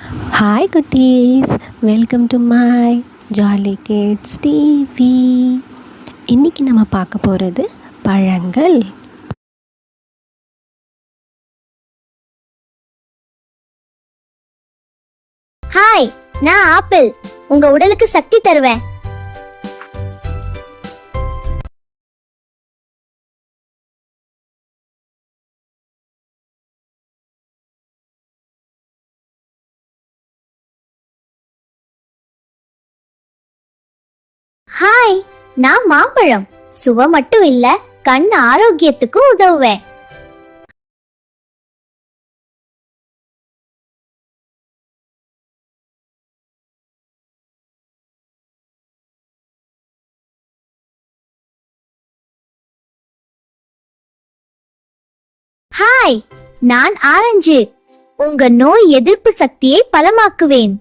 Hi குட்டீஸ், welcome to my jolly kids TV. இன்றைக்கி நம்ம பார்க்க போகிறது பழங்கள். ஹாய், நான் ஆப்பிள். உங்க உடலுக்கு சக்தி தருவேன். ஹாய், நான் மாம்பழம். சுவை மட்டும் இல்ல, கண் ஆரோக்கியத்துக்கும் உதவுவேன். ஹாய், நான் ஆரஞ்சு. உங்க நோய் எதிர்ப்பு சக்தியை பலமாக்குவேன்.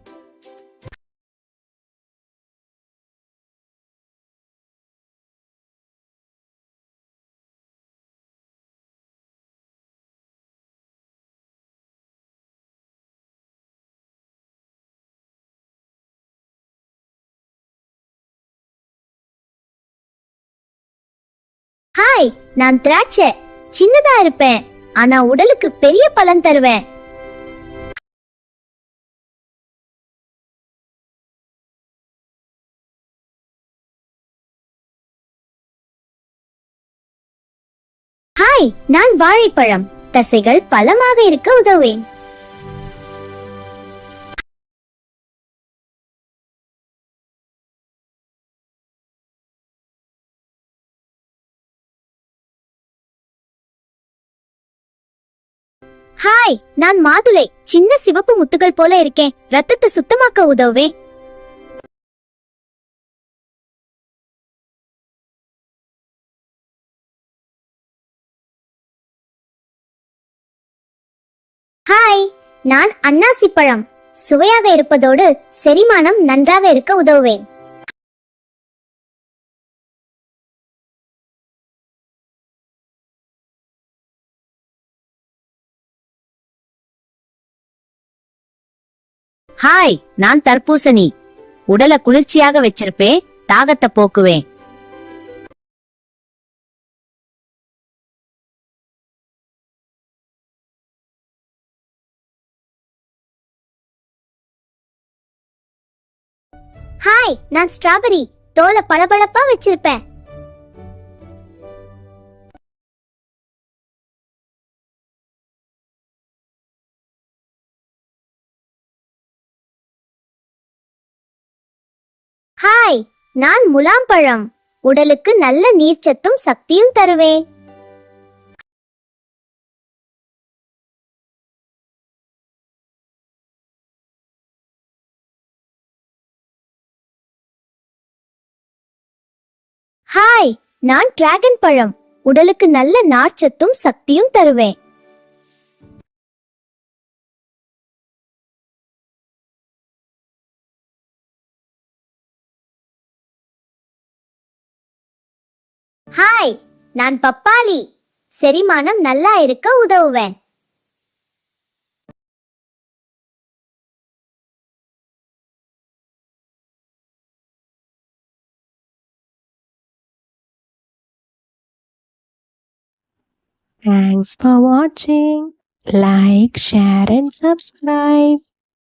ஹாய், நான் திராட்சை. சின்னதா இருப்பேன், ஆனா உடலுக்கு பெரிய பலன் தருவேன். ஹாய், நான் வாழைப்பழம். தசைகள் பலமாக இருக்க உதவுவேன். ஹாய், நான் மாதுளை. சின்ன சிவப்பு முத்துகள் போல இருக்கேன். ரத்தத்தை சுத்தமாக்க உதவுவே. ஹாய், நான் அன்னாசி பழம். சுவையாக இருப்பதோடு செரிமானம் நன்றாக இருக்க உதவுவேன். ஹாய், நான் தர்பூசணி. உடலை குளிர்ச்சியாக வச்சிருப்பேன், தாகத்தை போக்குவேன். ஹாய், நான் ஸ்ட்ராபெரி. தோலை பளபளப்பா வச்சிருப்பேன். ஹாய், நான் முலாம்பழம். உடலுக்கு நல்ல நீர்ச்சத்தும் சக்தியும் தருவேன். ஹாய், நான் டிராகன் பழம். உடலுக்கு நல்ல நார்ச்சத்தும் சக்தியும் தருவேன். ஹாய், நான் பப்பாளி. செரிமானம் நல்லா இருக்க உதவுவேன். Thanks for watching. Like, share and subscribe.